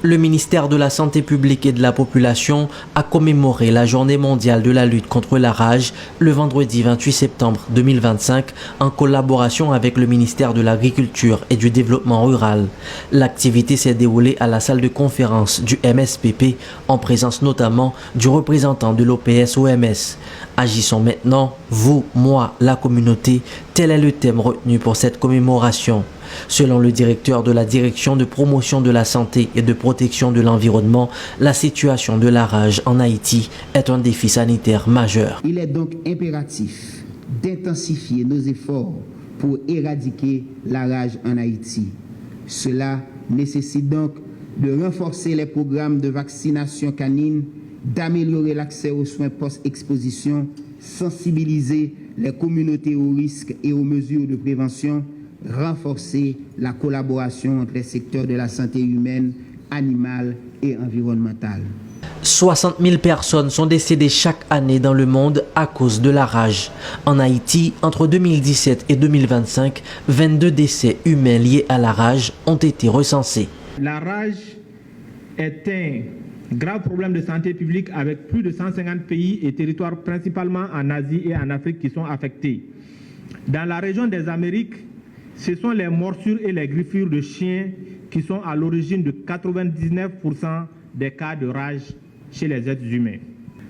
Le ministère de la Santé publique et de la Population a commémoré la Journée mondiale de la lutte contre la rage le vendredi 28 septembre 2025 en collaboration avec le ministère de l'Agriculture et du Développement rural. L'activité s'est déroulée à la salle de conférence du MSPP en présence notamment du représentant de l'OPS-OMS. Agissons maintenant, vous, moi, la communauté, tel est le thème retenu pour cette commémoration. Selon le directeur de la Direction de promotion de la santé et de protection de l'environnement, la situation de la rage en Haïti est un défi sanitaire majeur. Il est donc impératif d'intensifier nos efforts pour éradiquer la rage en Haïti. Cela nécessite donc de renforcer les programmes de vaccination canine, d'améliorer l'accès aux soins post-exposition, sensibiliser les communautés aux risques et aux mesures de prévention, renforcer la collaboration entre les secteurs de la santé humaine, animale et environnementale. 60 000 personnes sont décédées chaque année dans le monde à cause de la rage. En Haïti, entre 2017 et 2025, 22 décès humains liés à la rage ont été recensés. La rage est un grave problème de santé publique avec plus de 150 pays et territoires, principalement en Asie et en Afrique, qui sont affectés. Dans la région des Amériques, ce sont les morsures et les griffures de chiens qui sont à l'origine de 99% des cas de rage chez les êtres humains.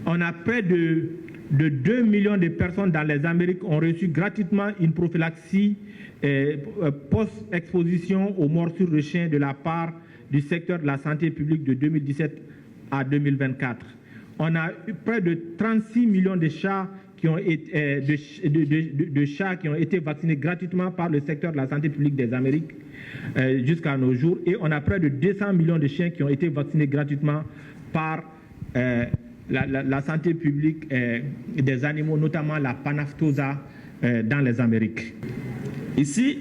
On a près de 2 millions de personnes dans les Amériques ont reçu gratuitement une prophylaxie post-exposition aux morsures de chiens de la part du secteur de la santé publique de 2017 à 2024. On a eu près de 36 millions de chats qui ont été, de chats qui ont été vaccinés gratuitement par le secteur de la santé publique des Amériques jusqu'à nos jours. Et on a près de 200 millions de chiens qui ont été vaccinés gratuitement par la santé publique des animaux, notamment la panaftosa dans les Amériques. Ici,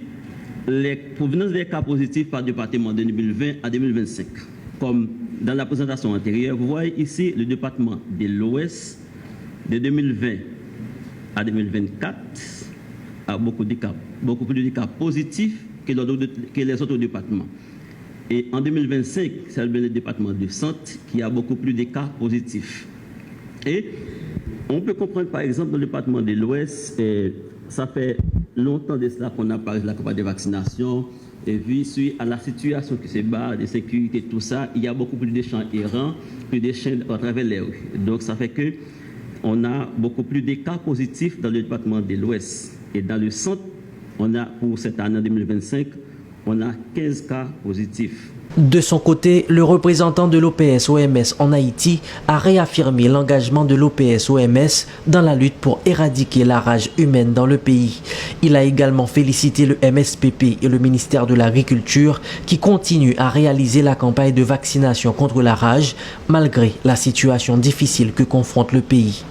les provenances des cas positifs par département de 2020 à 2025. Comme dans la présentation antérieure, vous voyez ici le département de l'Ouest de 2020 à 2024 a beaucoup plus de cas positifs que les autres départements. Et en 2025, c'est le département de Santé qui a beaucoup plus de cas positifs. Et on peut comprendre par exemple dans le département de l'Ouest, ça fait longtemps de cela qu'on a parlé de la campagne de vaccination, et vu suite à la situation qui se bat, de sécurité, tout ça, il y a beaucoup plus de champs errants, plus de chiens à travers les rues. Donc ça fait que on a beaucoup plus de cas positifs dans le département de l'Ouest. Et dans le Centre, on a pour cette année 2025, on a 15 cas positifs. De son côté, le représentant de l'OPS-OMS en Haïti a réaffirmé l'engagement de l'OPS-OMS dans la lutte pour éradiquer la rage humaine dans le pays. Il a également félicité le MSPP et le ministère de l'Agriculture qui continuent à réaliser la campagne de vaccination contre la rage malgré la situation difficile que confronte le pays.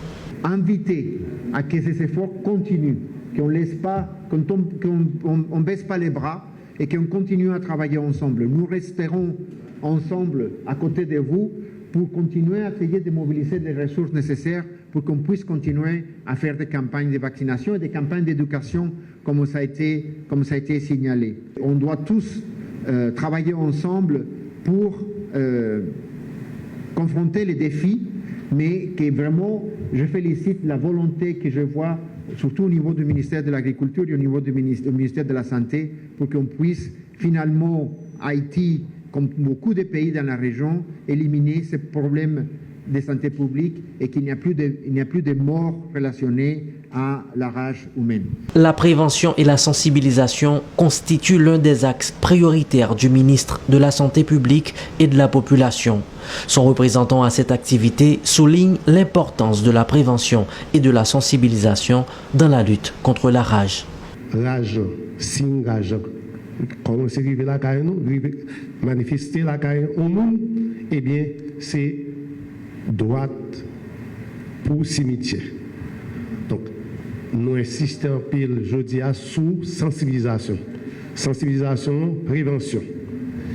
Inviter à que ces efforts continuent, qu'on laisse pas, qu'on baisse pas les bras et qu'on continue à travailler ensemble. Nous resterons ensemble à côté de vous pour continuer à essayer de mobiliser les ressources nécessaires pour qu'on puisse continuer à faire des campagnes de vaccination et des campagnes d'éducation comme ça a été signalé. On doit tous travailler ensemble pour confronter les défis, mais que vraiment je félicite la volonté que je vois surtout au niveau du ministère de l'Agriculture et au niveau du ministère de la Santé, pour qu'on puisse finalement, Haïti, comme beaucoup de pays dans la région, éliminer ces problèmes de santé publique et qu'il n'y a plus de morts relationnées à la rage humaine. La prévention et la sensibilisation constituent l'un des axes prioritaires du ministre de la Santé publique et de la Population. Son représentant à cette activité souligne l'importance de la prévention et de la sensibilisation dans la lutte contre la rage. Rage, signe rage, comment c'est arrivé la carrière, manifester la carrière au monde, eh bien, c'est droite pour cimetière. Donc, nous insistons en pile, je dis, sous sensibilisation. Sensibilisation, prévention.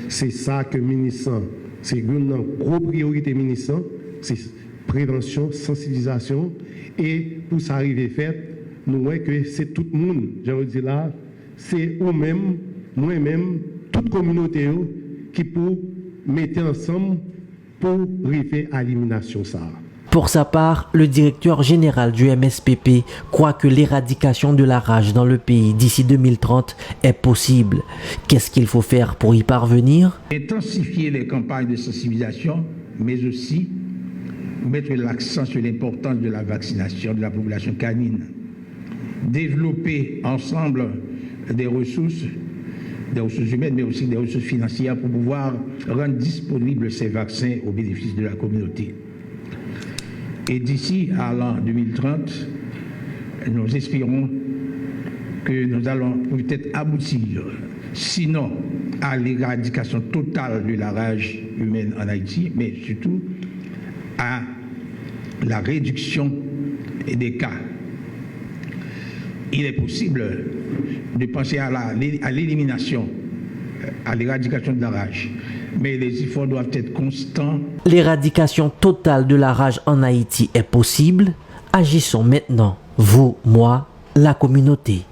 C'est ça que le ministre, c'est une grosse priorité ministre, c'est prévention, sensibilisation. Et pour ça arriver fait, nous voyons que c'est tout le monde, j'ai dit là, c'est eux-mêmes, moi-même, toute communauté qui pour mettre ensemble pour arriver à l'élimination ça. Pour sa part, le directeur général du MSPP croit que l'éradication de la rage dans le pays d'ici 2030 est possible. Qu'est-ce qu'il faut faire pour y parvenir? Intensifier les campagnes de sensibilisation, mais aussi mettre l'accent sur l'importance de la vaccination de la population canine. Développer ensemble des ressources humaines, mais aussi des ressources financières pour pouvoir rendre disponibles ces vaccins au bénéfice de la communauté. Et d'ici à l'an 2030, nous espérons que nous allons peut-être aboutir, sinon à l'éradication totale de la rage humaine en Haïti, mais surtout à la réduction des cas. Il est possible de penser à l'élimination, à l'éradication de la rage. Mais les efforts doivent être constants. L'éradication totale de la rage en Haïti est possible. Agissons maintenant, vous, moi, la communauté.